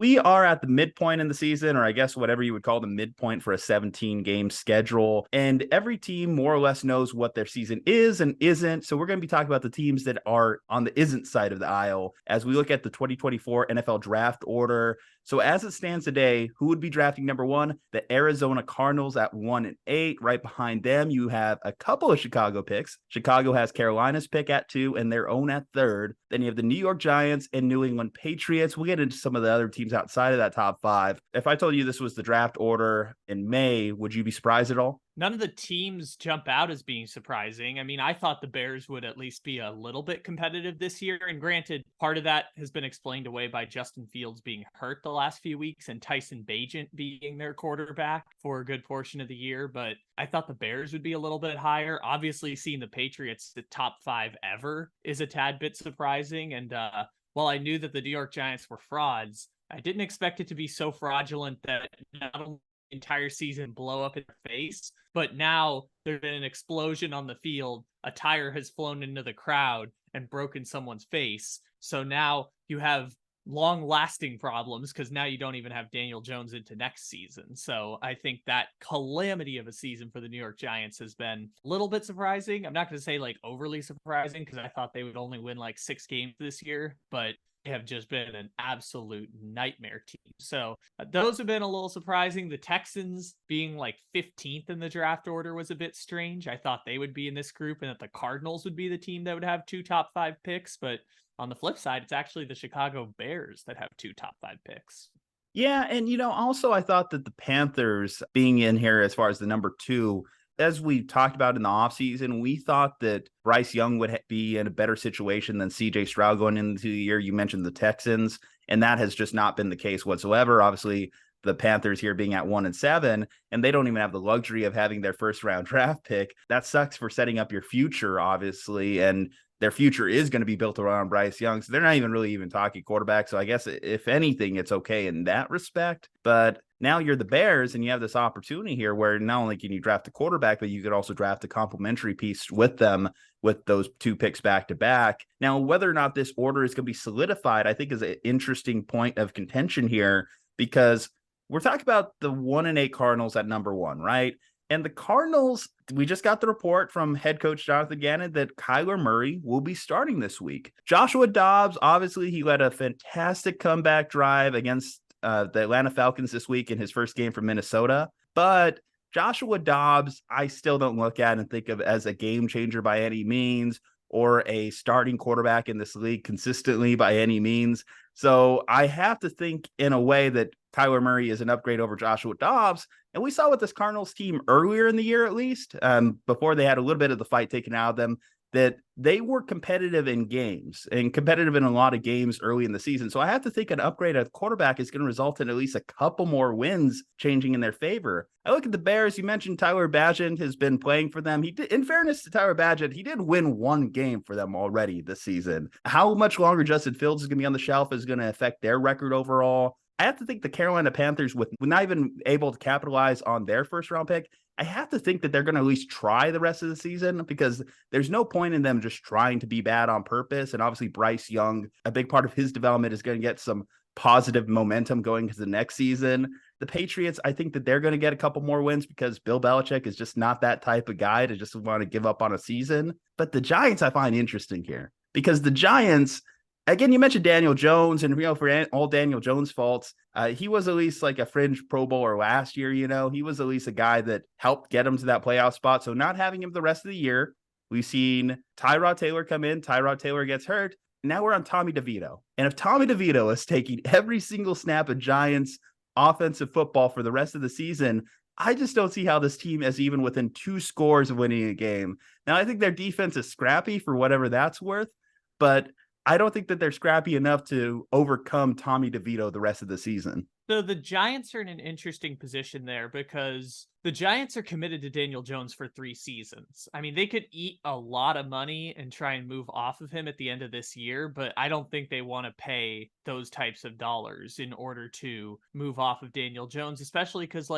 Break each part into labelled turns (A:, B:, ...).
A: We are at the midpoint in the season, or I guess whatever you would call the midpoint for a 17-game schedule. And every team more or less knows what their season is and isn't. So we're going to be talking about the teams that are on the isn't side of the aisle as we look at the 2024 NFL draft order. So as it stands today, who would be drafting number one? The Arizona Cardinals at 1-8. Right behind them, you have a couple of Chicago picks. Chicago has Carolina's pick at 2 and their own at 3rd. Then you have the New York Giants and New England Patriots. We'll get into some of the other teams outside of that top 5. If I told you this was the draft order in May, would you be surprised at all?
B: None of the teams jump out as being surprising. I mean, I thought the Bears would at least be a little bit competitive this year. And granted, part of that has been explained away by Justin Fields being hurt the last few weeks and Tyson Bagent being their quarterback for a good portion of the year. But I thought the Bears would be a little bit higher. Obviously, seeing the Patriots the top 5 ever is a tad bit surprising. And while I knew that the New York Giants were frauds, I didn't expect it to be so fraudulent that not only entire season blow up in their face, but now there's been an explosion on the field. A tire has flown into the crowd and broken someone's face. So now you have long-lasting problems because now you don't even have Daniel Jones into next season. So I think that calamity of a season for the New York Giants has been a little bit surprising. I'm not going to say like overly surprising because I thought they would only win like 6 games this year, but have just been an absolute nightmare team. So those have been a little surprising. The Texans being like 15th in the draft order was a bit strange. I thought they would be in this group and that the Cardinals would be the team that would have 2 top 5 picks. But on the flip side, it's actually the Chicago Bears that have 2 top 5 picks.
A: Yeah, and also I thought that the Panthers being in here as far as the number 2, as we talked about in the offseason, we thought that Bryce Young would be in a better situation than CJ Stroud going into the year. You mentioned the Texans, and that has just not been the case whatsoever. Obviously, the Panthers here being at 1-7, and they don't even have the luxury of having their first round draft pick. That sucks for setting up your future, obviously, and their future is going to be built around Bryce Young. So they're not even really talking quarterback. So I guess if anything, it's okay in that respect. But now you're the Bears and you have this opportunity here where not only can you draft a quarterback, but you could also draft a complementary piece with them with those 2 picks back to back. Now, whether or not this order is going to be solidified, I think is an interesting point of contention here because we're talking about the 1-8 Cardinals at number 1, right? And the Cardinals, we just got the report from head coach Jonathan Gannon that Kyler Murray will be starting this week. Joshua Dobbs, obviously, he led a fantastic comeback drive against the Atlanta Falcons this week in his first game for Minnesota. But Joshua Dobbs, I still don't look at and think of as a game changer by any means or a starting quarterback in this league consistently by any means. So I have to think in a way that Kyler Murray is an upgrade over Joshua Dobbs. And we saw with this Cardinals team earlier in the year, at least, before they had a little bit of the fight taken out of them, that they were competitive in games and competitive in a lot of games early in the season. So I have to think an upgrade at quarterback is going to result in at least a couple more wins changing in their favor. I look at the Bears. You mentioned Tyler Bagent has been playing for them. He did, in fairness to Tyler Bagent, he did win 1 game for them already this season. How much longer Justin Fields is going to be on the shelf is going to affect their record overall. I have to think the Carolina Panthers, with not even able to capitalize on their first round pick, I have to think that they're going to at least try the rest of the season because there's no point in them just trying to be bad on purpose. And obviously Bryce Young, a big part of his development is going to get some positive momentum going into the next season. The Patriots, I think that they're going to get a couple more wins because Bill Belichick is just not that type of guy to just want to give up on a season. But the Giants, I find interesting here because the Giants, again, you mentioned Daniel Jones, and for all Daniel Jones' faults, he was at least like a fringe Pro Bowler last year. He was at least a guy that helped get him to that playoff spot. So not having him the rest of the year, we've seen Tyrod Taylor come in. Tyrod Taylor gets hurt. Now we're on Tommy DeVito. And if Tommy DeVito is taking every single snap of Giants offensive football for the rest of the season, I just don't see how this team is even within 2 scores of winning a game. Now, I think their defense is scrappy for whatever that's worth, but I don't think that they're scrappy enough to overcome Tommy DeVito the rest of the season.
B: So the Giants are in an interesting position there because the Giants are committed to Daniel Jones for 3 seasons. I mean, they could eat a lot of money and try and move off of him at the end of this year, but I don't think they want to pay those types of dollars in order to move off of Daniel Jones, especially because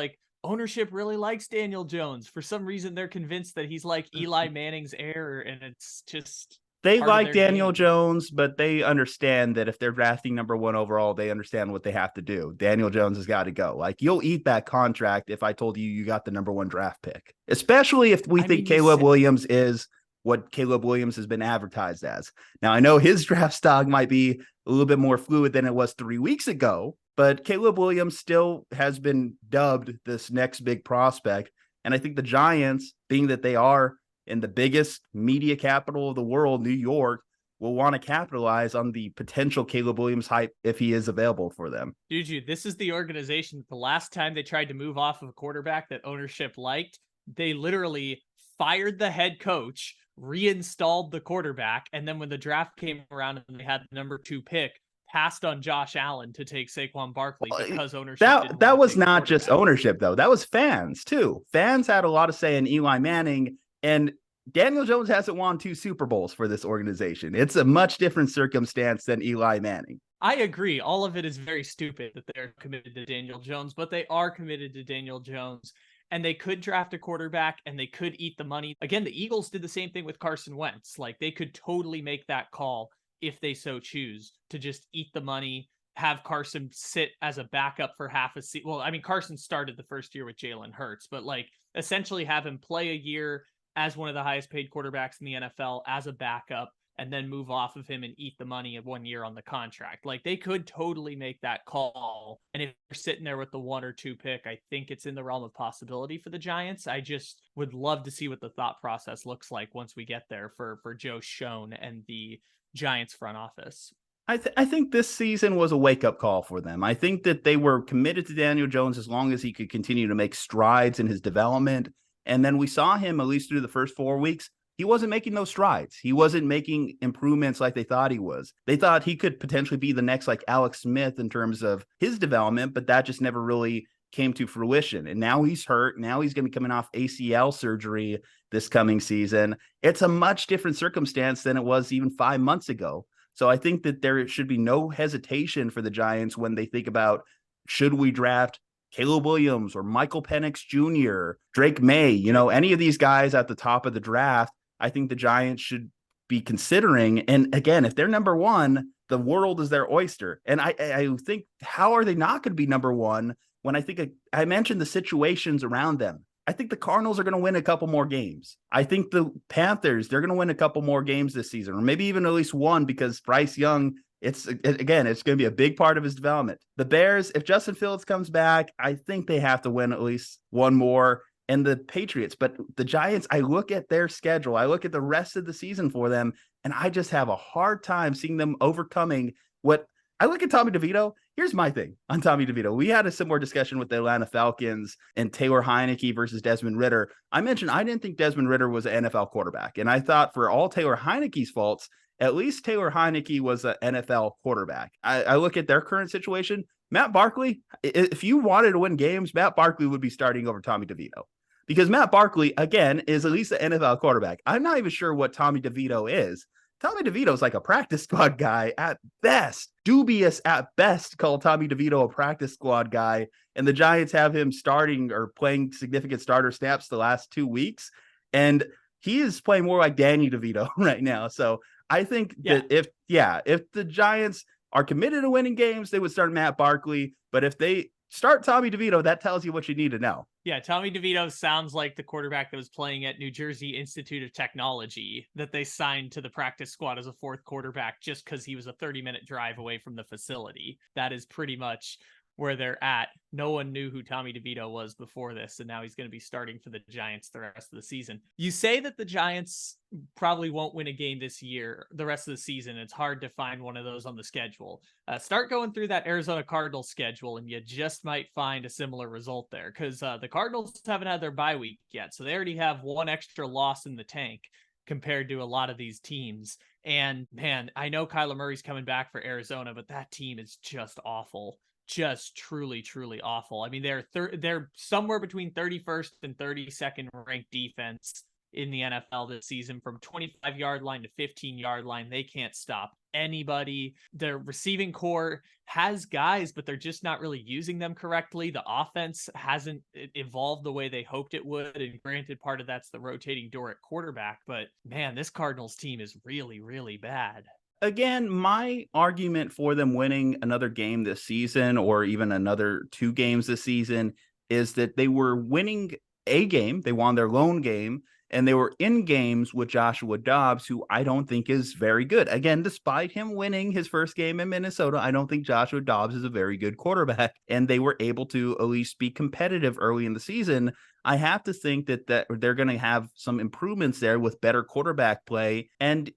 B: ownership really likes Daniel Jones. For some reason, they're convinced that he's like Eli Manning's heir, and it's just...
A: They
B: part of
A: like
B: their
A: Daniel
B: game.
A: Jones, but they understand that if they're drafting number one overall, they understand what they have to do. Daniel Jones has got to go. Like, you'll eat that contract if I told you got the number one draft pick, especially if we
B: I
A: think
B: mean, you
A: Caleb
B: said,
A: Williams is what Caleb Williams has been advertised as. Now, I know his draft stock might be a little bit more fluid than it was 3 weeks ago, but Caleb Williams still has been dubbed this next big prospect. And I think the Giants, being that they are in the biggest media capital of the world, New York, will want to capitalize on the potential Caleb Williams hype if he is available for them.
B: Juju, this is the organization that the last time they tried to move off of a quarterback that ownership liked, they literally fired the head coach, reinstalled the quarterback, and then when the draft came around and they had the number 2 pick, passed on Josh Allen to take Saquon Barkley because ownership didn't want
A: That
B: to
A: was
B: take a
A: not just
B: quarterback.
A: ownership, though. That was fans, too. Fans had a lot of say in Eli Manning, and Daniel Jones hasn't won 2 Super Bowls for this organization. It's a much different circumstance than Eli Manning.
B: I agree. All of it is very stupid that they're committed to Daniel Jones, but they are committed to Daniel Jones. And they could draft a quarterback and they could eat the money. Again, the Eagles did the same thing with Carson Wentz. Like, they could totally make that call if they so choose to just eat the money, have Carson sit as a backup for half a season. Well, I mean, Carson started the first year with Jalen Hurts, but like essentially have him play a year as one of the highest paid quarterbacks in the NFL as a backup, and then move off of him and eat the money of 1 year on the contract. Like, they could totally make that call. And if you're sitting there with the 1 or 2 pick, I think it's in the realm of possibility for the Giants. I just would love to see what the thought process looks like once we get there for Joe Schoen and the Giants front office.
A: I think this season was a wake-up call for them. I think that they were committed to Daniel Jones as long as he could continue to make strides in his development. And then we saw him, at least through the first 4 weeks, he wasn't making those strides. He wasn't making improvements like they thought he was. They thought he could potentially be the next like Alex Smith in terms of his development, but that just never really came to fruition. And now he's hurt. Now he's going to be coming off ACL surgery this coming season. It's a much different circumstance than it was even 5 months ago. So I think that there should be no hesitation for the Giants when they think about, should we draft Caleb Williams or Michael Penix Jr., Drake Maye, any of these guys at the top of the draft. I think the Giants should be considering. And again, if they're number one, the world is their oyster. And I think, how are they not going to be number one when I mentioned the situations around them? I think the Cardinals are going to win a couple more games. I think the Panthers, they're going to win a couple more games this season, or maybe even at least one, because Bryce Young, it's going to be a big part of his development. The Bears, if Justin Fields comes back, I think they have to win at least one more. And the Patriots, but the Giants, I look at their schedule, I look at the rest of the season for them, and I just have a hard time seeing them overcoming what I look at Tommy DeVito. Here's my thing on Tommy DeVito. We had a similar discussion with the Atlanta Falcons and Taylor Heineke versus Desmond Ridder. I mentioned I didn't think Desmond Ridder was an NFL quarterback. And I thought, for all Taylor Heineke's faults, at least Taylor Heineke was an NFL quarterback. I look at their current situation. Matt Barkley, if you wanted to win games, Matt Barkley would be starting over Tommy DeVito. Because Matt Barkley, again, is at least an NFL quarterback. I'm not even sure what Tommy DeVito is. Tommy DeVito is like a practice squad guy at best. Dubious at best, call Tommy DeVito a practice squad guy. And the Giants have him starting or playing significant starter snaps the last 2 weeks. And he is playing more like Danny DeVito right now. So I think that if the Giants are committed to winning games, they would start Matt Barkley. But if they start Tommy DeVito, that tells you what you need to know.
B: Yeah, Tommy DeVito sounds like the quarterback that was playing at New Jersey Institute of Technology that they signed to the practice squad as a 4th quarterback just because he was a 30-minute drive away from the facility. That is pretty much where they're at. No one knew who Tommy DeVito was before this, and now he's going to be starting for the Giants the rest of the season. You say that the Giants probably won't win a game this year, the rest of the season. It's hard to find one of those on the schedule. Start going through that Arizona Cardinals schedule, and you just might find a similar result there, because the Cardinals haven't had their bye week yet, so they already have one extra loss in the tank compared to a lot of these teams. And man, I know Kyler Murray's coming back for Arizona, but that team is just awful. Just truly, truly awful. I mean, they're somewhere between 31st and 32nd ranked defense in the NFL this season from 25-yard line to 15-yard line. They can't stop anybody. Their receiving core has guys, but they're just not really using them correctly. The offense hasn't evolved the way they hoped it would. And granted, part of that's the rotating door at quarterback. But man, this Cardinals team is really, really bad.
A: Again, my argument for them winning another game this season, or even another 2 games this season, is that they were winning a game. They won their lone game, and they were in games with Joshua Dobbs, who I don't think is very good. Again, despite him winning his first game in Minnesota, I don't think Joshua Dobbs is a very good quarterback, and they were able to at least be competitive early in the season. I have to think that they're going to have some improvements there with better quarterback play. And,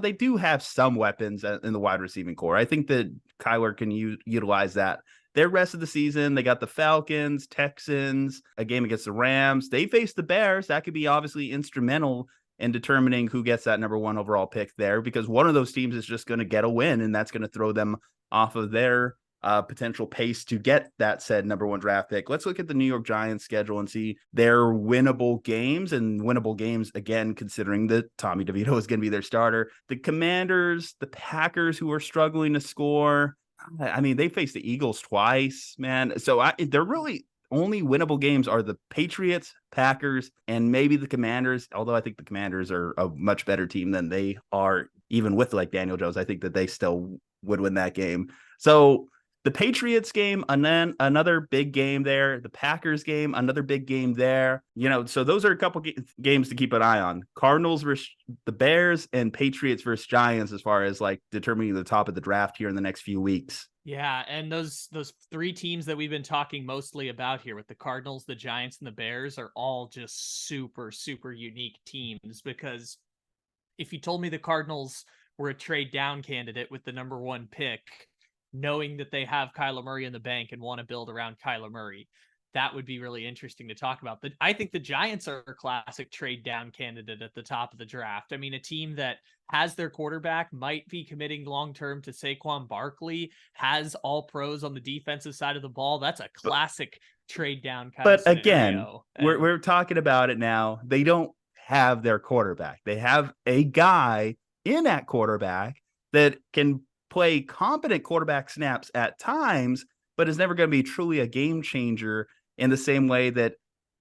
A: they do have some weapons in the wide receiving core. I think that Kyler can utilize that. Their rest of the season, they got the Falcons, Texans, a game against the Rams. They face the Bears. That could be obviously instrumental in determining who gets that number 1 overall pick there, because one of those teams is just going to get a win, and that's going to throw them off of their potential pace to get that said number 1 draft pick. Let's look at the New York Giants schedule and see their winnable games, again, considering that Tommy DeVito is going to be their starter. The Commanders, the Packers, who are struggling to score. I mean, they faced the Eagles twice, man. So they're really only winnable games are the Patriots, Packers, and maybe the Commanders. Although I think the Commanders are a much better team than they are, even with like Daniel Jones. I think that they still would win that game. So the Patriots game, and then another big game there. The Packers game, another big game there. So those are a couple games to keep an eye on. Cardinals versus the Bears, and Patriots versus Giants, as far as like determining the top of the draft here in the next few weeks.
B: Yeah, and those 3 teams that we've been talking mostly about here with the Cardinals, the Giants, and the Bears are all just super, super unique teams, because if you told me the Cardinals were a trade down candidate with the number 1 pick, knowing that they have Kyler Murray in the bank and want to build around Kyler Murray, that would be really interesting to talk about. But I think the Giants are a classic trade down candidate at the top of the draft. I mean, a team that has their quarterback, might be committing long-term to Saquon Barkley, has all pros on the defensive side of the ball. That's a classic trade down kind of scenario.
A: But again, we're talking about it now. They don't have their quarterback. They have a guy in at quarterback that can play competent quarterback snaps at times, but is never going to be truly a game changer in the same way that,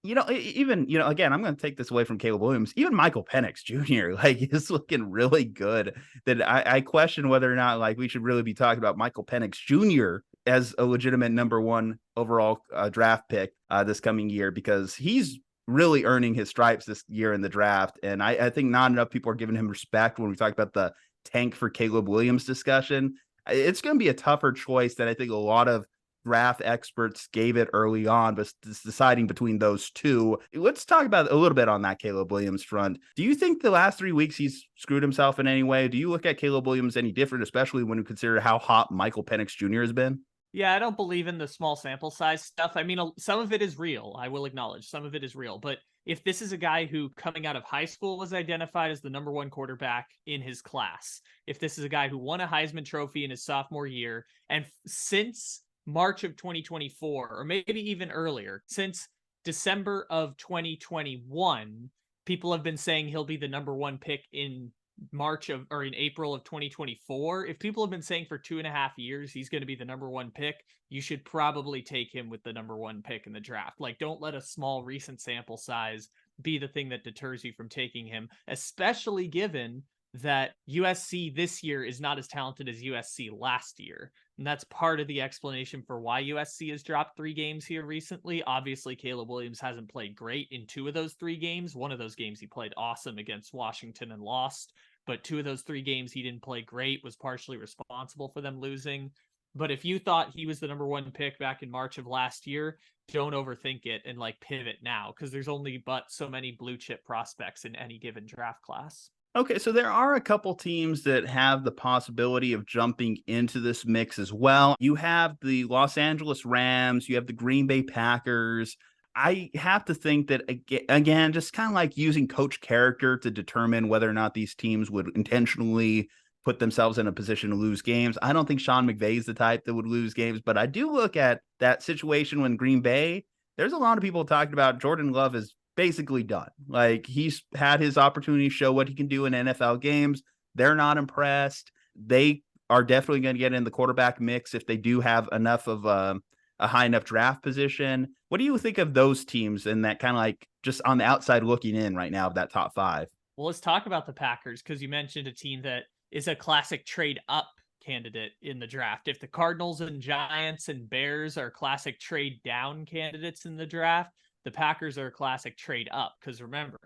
A: again, I'm going to take this away from Caleb Williams. Even Michael Penix Jr., like, is looking really good. That I question whether or not, like, we should really be talking about Michael Penix Jr. as a legitimate number 1 overall draft pick this coming year, because he's really earning his stripes this year in the draft. And I think not enough people are giving him respect when we talk about the tank for Caleb Williams discussion. It's going to be a tougher choice than I think a lot of draft experts gave it early on, but deciding between those 2. Let's talk about a little bit on that Caleb Williams front. Do you think the last 3 weeks he's screwed himself in any way? Do you look at Caleb Williams any different, especially when you consider how hot Michael Penix Jr. has been?
B: Yeah, I don't believe in the small sample size stuff. I mean, some of it is real. I will acknowledge some of it is real. But if this is a guy who coming out of high school was identified as the number 1 quarterback in his class, if this is a guy who won a Heisman Trophy in his sophomore year, and since March of 2024, or maybe even earlier, since December of 2021, people have been saying he'll be the number 1 pick in April of 2024. If people have been saying for 2.5 years he's going to be the number 1 pick, you should probably take him with the number 1 pick in the draft. Like, don't let a small recent sample size be the thing that deters you from taking him, especially given that USC this year is not as talented as USC last year. And that's part of the explanation for why USC has dropped 3 games here recently. Obviously, Caleb Williams hasn't played great in 2 of those 3 games. One of those games he played awesome against Washington and lost, but 2 of those 3 games he didn't play great, was partially responsible for them losing. But if you thought he was the number 1 pick back in March of last year, don't overthink it and pivot now, because there's only but so many blue chip prospects in any given draft class.
A: Okay, so there are a couple teams that have the possibility of jumping into this mix as well. You have the Los Angeles Rams, you have the Green Bay Packers. I have to think that, again, just kind of like using coach character to determine whether or not these teams would intentionally put themselves in a position to lose games. I don't think Sean McVay is the type that would lose games, but I do look at that situation when Green Bay, there's a lot of people talking about Jordan Love is basically done. Like, he's had his opportunity to show what he can do in NFL games. They're not impressed. They are definitely going to get in the quarterback mix if they do have enough of a high enough draft position. What do you think of those teams and that kind of like just on the outside looking in right now of that top five?
B: Well, let's talk about the Packers because you mentioned a team that is a classic trade up candidate in the draft. If the Cardinals and Giants and Bears are classic trade down candidates in the draft, the Packers are a classic trade up because remember,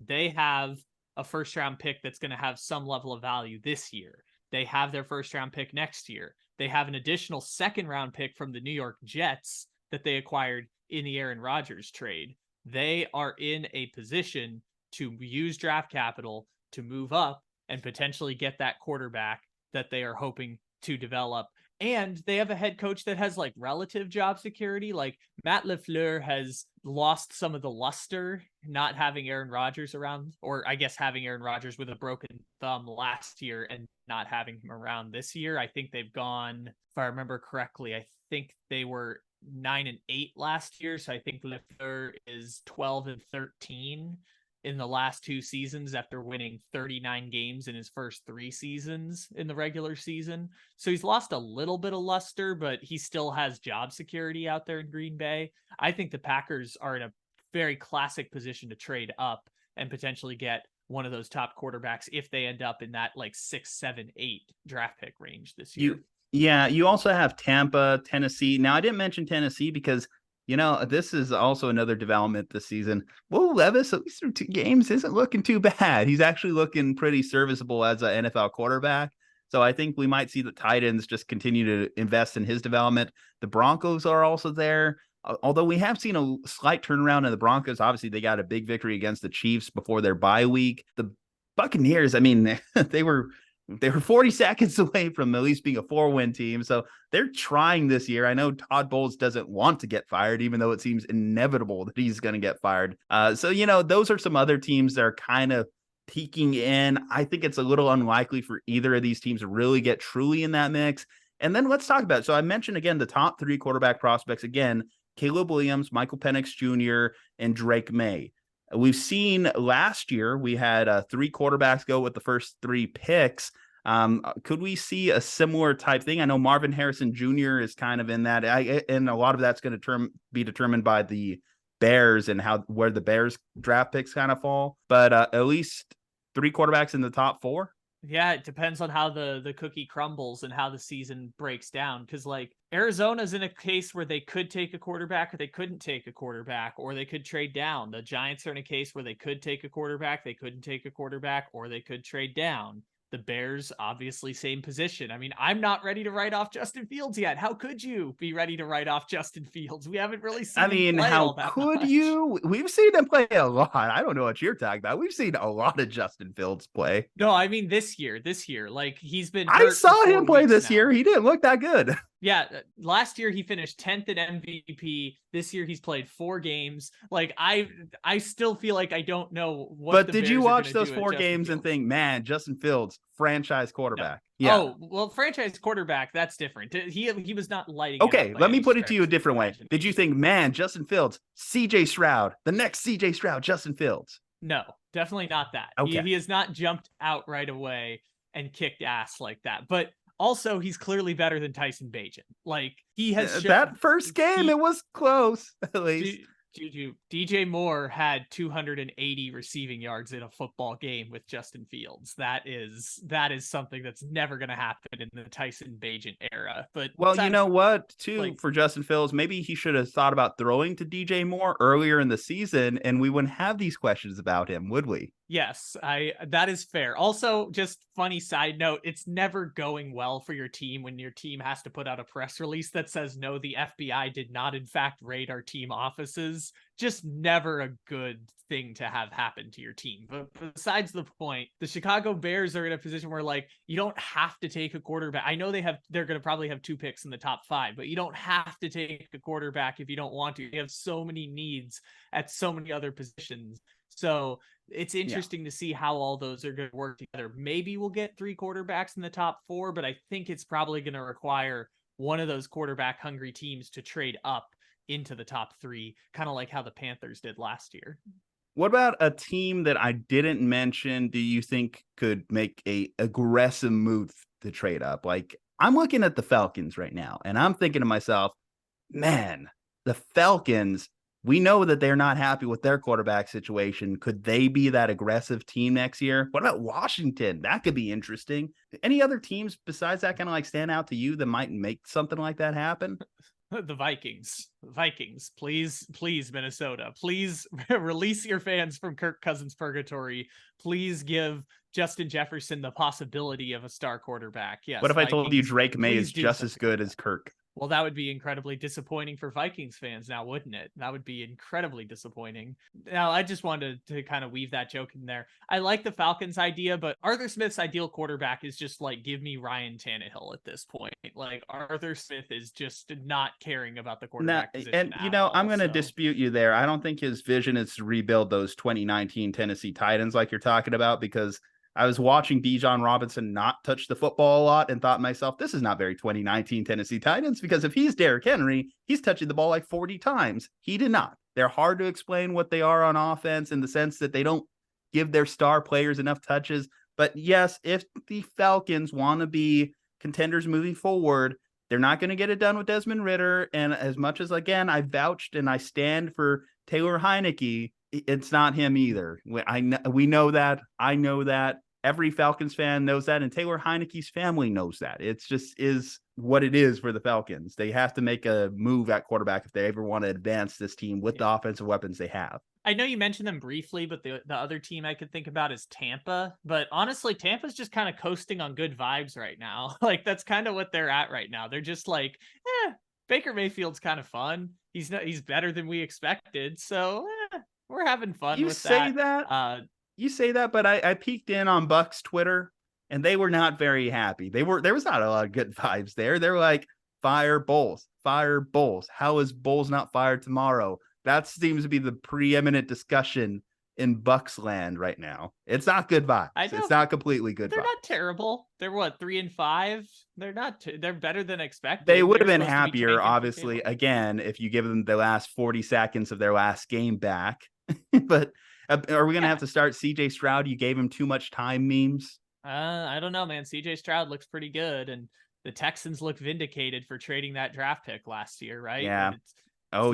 B: they have a first round pick that's going to have some level of value this year. They have their first round pick next year. They have an additional second round pick from the New York Jets that they acquired in the Aaron Rodgers trade. They are in a position to use draft capital to move up and potentially get that quarterback that they are hoping to develop. And they have a head coach that has like relative job security. Like Matt LaFleur has lost some of the luster not having Aaron Rodgers around, or I guess having Aaron Rodgers with a broken thumb last year and not having him around this year. I think they've gone, if I remember correctly, I think they were 9-8 last year. So I think LaFleur is 12-13 in the last two seasons after winning 39 games in his first three seasons in the regular season. So he's lost a little bit of luster, but he still has job security out there in Green Bay. I think the Packers are in a very classic position to trade up and potentially get one of those top quarterbacks if they end up in that like 6, 7, 8 draft pick range this year.
A: You also have Tampa, Tennessee. Now, I didn't mention Tennessee because this is also another development this season. Will Levis, at least through 2 games, isn't looking too bad. He's actually looking pretty serviceable as an NFL quarterback. So I think we might see the tight ends just continue to invest in his development. The Broncos are also there. Although we have seen a slight turnaround in the Broncos. Obviously, they got a big victory against the Chiefs before their bye week. The Buccaneers, I mean, they were 40 seconds away from at least being a 4-win team. So they're trying this year. I know Todd Bowles doesn't want to get fired, even though it seems inevitable that he's going to get fired. So those are some other teams that are kind of peeking in. I think it's a little unlikely for either of these teams to really get truly in that mix. And then let's talk about it. So I mentioned again, the top 3 quarterback prospects, again, Caleb Williams, Michael Penix Jr., and Drake Maye. We've seen last year, we had 3 quarterbacks go with the first 3 picks. Could we see a similar type thing? I know Marvin Harrison Jr. is kind of in that, and a lot of that's going to be determined by the Bears and where the Bears draft picks kind of fall. But at least 3 quarterbacks in the top 4.
B: Yeah, it depends on how the cookie crumbles and how the season breaks down. Because like Arizona's in a case where they could take a quarterback or they couldn't take a quarterback, or they could trade down. The Giants are in a case where they could take a quarterback, they couldn't take a quarterback, or they could trade down. The Bears, obviously, same position. I mean, I'm not ready to write off Justin Fields yet. How could you be ready to write off Justin Fields? We haven't really seen him play
A: how
B: all that
A: could
B: much.
A: you? We've seen him play a lot. I don't know what you're talking about. We've seen a lot of Justin Fields play.
B: No, I mean this year. Like he's been
A: I
B: hurt
A: saw
B: for 4
A: him play
B: weeks
A: this
B: now.
A: year. He didn't look that good.
B: Yeah, last year he finished 10th at MVP. This year he's played 4 games. Like I still feel like I don't know what.
A: But
B: the
A: did
B: Bears
A: you
B: are
A: watch
B: gonna
A: those
B: do
A: 4 games and think, man, Justin Fields, franchise quarterback?
B: No.
A: Yeah.
B: Oh, well, franchise quarterback, that's different. He was not lighting.
A: Okay, let me put it to you a different way. Did you think, man, Justin Fields, CJ Stroud, the next CJ Stroud, Justin Fields?
B: No, definitely not that.
A: Okay.
B: He has not jumped out right away and kicked ass like that. But also, he's clearly better than Tyson Bagent. Like he has
A: that first game, it was close, at least.
B: DJ Moore had 280 receiving yards in a football game with Justin Fields. That is something that's never going to happen in the Tyson Bagent era. But
A: well, you know what, too, for Justin Fields, maybe he should have thought about throwing to DJ Moore earlier in the season, and we wouldn't have these questions about him, would we?
B: Yes, that is fair. Also, just funny side note, it's never going well for your team when your team has to put out a press release that says, no, the FBI did not in fact raid our team offices. Just never a good thing to have happen to your team. But besides the point, the Chicago Bears are in a position where like you don't have to take a quarterback. I know they're going to probably have 2 picks in the top 5, but you don't have to take a quarterback if you don't want to. You have so many needs at so many other positions. So it's interesting to see how all those are going to work together. Maybe we'll get 3 quarterbacks in the top 4, but I think it's probably going to require one of those quarterback hungry teams to trade up into the top 3, kind of like how the Panthers did last year.
A: What about a team that I didn't mention do you think could make a aggressive move to trade up? Like, I'm looking at the Falcons right now, and I'm thinking to myself, man, the Falcons, we know that they're not happy with their quarterback situation. Could they be that aggressive team next year? What about Washington? That could be interesting. Any other teams besides that kind of like stand out to you that might make something like that happen?
B: The Vikings, please, Minnesota, please release your fans from Kirk Cousins purgatory. Please give Justin Jefferson the possibility of a star quarterback. Yes,
A: What if I told you
B: Vikings,
A: Drake Maye is
B: please do
A: just as
B: something
A: good
B: like
A: as
B: that.
A: Kirk?
B: Well, that would be incredibly disappointing for Vikings fans now, wouldn't it? That would be incredibly disappointing. Now, I just wanted to kind of weave that joke in there. I like the Falcons idea, but Arthur Smith's ideal quarterback is just like, give me Ryan Tannehill at this point. Like, Arthur Smith is just not caring about the
A: No,
B: quarterback position
A: and
B: at
A: I'm
B: all.
A: going to
B: So,
A: dispute you there. I don't think his vision is to rebuild those 2019 Tennessee Titans like you're talking about, because I was watching Bijan Robinson not touch the football a lot and thought to myself, this is not very 2019 Tennessee Titans, because if he's Derrick Henry, he's touching the ball like 40 times. He did not. They're hard to explain what they are on offense in the sense that they don't give their star players enough touches. But yes, if the Falcons want to be contenders moving forward, they're not going to get it done with Desmond Ridder. And as much as, again, I vouched and I stand for Taylor Heineke, it's not him either. We know that. I know that. Every Falcons fan knows that. And Taylor Heineke's family knows that. It's just is what it is for the Falcons. They have to make a move at quarterback if they ever want to advance this team with the offensive weapons they have.
B: I know you mentioned them briefly, but the other team I could think about is Tampa. But honestly, Tampa's just kind of coasting on good vibes right now. Like, that's kind of what they're at right now. They're just like, Baker Mayfield's kind of fun. He's better than we expected. So we're having fun
A: You
B: with
A: say
B: that.
A: that. You say that, but I peeked in on Buck's Twitter and they were not very happy. There was not a lot of good vibes there. They were like, fire Bowles, fire Bowles. How is Bowles not fired tomorrow? That seems to be the preeminent discussion in Bucks land right now. It's not good vibes.
B: I know
A: It's not completely good
B: they're
A: vibes.
B: not terrible. They're what, 3-5? They're not. They're better than
A: They
B: expected.
A: would have
B: They're
A: been
B: supposed to be
A: happier,
B: tanking for
A: obviously,
B: Caleb.
A: again, if you give them the last 40 seconds of their last game back. But are we going to have to start CJ Stroud? You gave him too much time memes.
B: I don't know, man. CJ Stroud looks pretty good, and the Texans look vindicated for trading that draft pick last year, right?
A: Yeah.
B: It's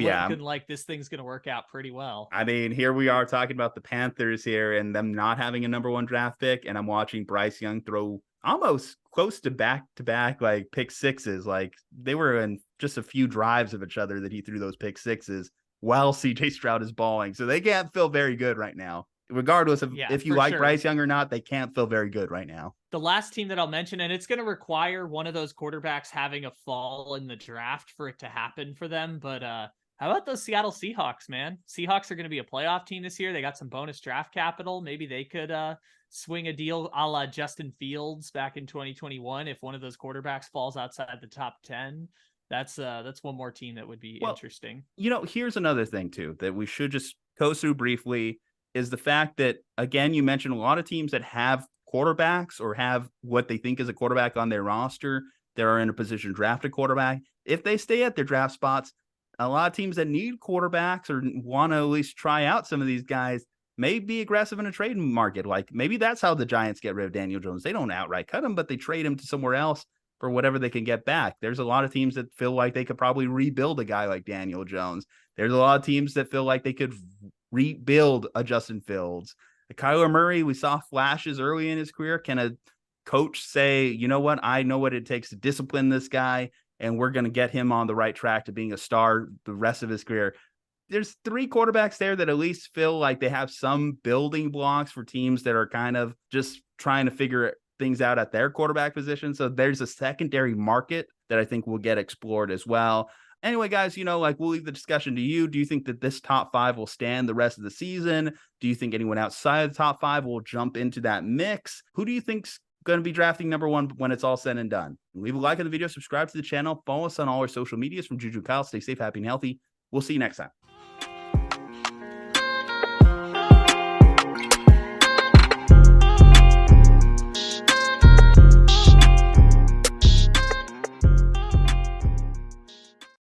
A: Yeah.
B: looking like this thing's going to work out pretty well.
A: I mean, here we are talking about the Panthers here and them not having a number one draft pick, and I'm watching Bryce Young throw almost close to back like pick sixes. Like they were in just a few drives of each other that he threw those pick sixes while CJ Stroud is balling. So they can't feel very good right now. Regardless of if you like Bryce Young or not, they can't feel very good right now.
B: The last team that I'll mention, and it's going to require one of those quarterbacks having a fall in the draft for it to happen for them. But how about those Seattle Seahawks, man? Seahawks are going to be a playoff team this year. They got some bonus draft capital. Maybe they could swing a deal a la Justin Fields back in 2021 if one of those quarterbacks falls outside the top 10. That's one more team that would be interesting.
A: Here's another thing too that we should just go through briefly is the fact that, again, you mentioned a lot of teams that have quarterbacks or have what they think is a quarterback on their roster that are in a position to draft a quarterback. If they stay at their draft spots, a lot of teams that need quarterbacks or want to at least try out some of these guys may be aggressive in a trading market. Like maybe that's how the Giants get rid of Daniel Jones. They don't outright cut him, but they trade him to somewhere else for whatever they can get back. There's a lot of teams that feel like they could probably rebuild a guy like Daniel Jones. There's a lot of teams that feel like they could rebuild a Justin Fields. Kyler Murray, we saw flashes early in his career. Can a coach say, you know what, I know what it takes to discipline this guy, and we're going to get him on the right track to being a star the rest of his career? There's three quarterbacks there that at least feel like they have some building blocks for teams that are kind of just trying to figure things out at their quarterback position. So there's a secondary market that I think will get explored as well. Anyway, guys, we'll leave the discussion to you. Do you think that this top five will stand the rest of the season? Do you think anyone outside of the top five will jump into that mix? Who do you think's going to be drafting number one when it's all said and done? Leave a like on the video, subscribe to the channel, follow us on all our social medias. From Juju Kyle, stay safe, happy, and healthy. We'll see you next time.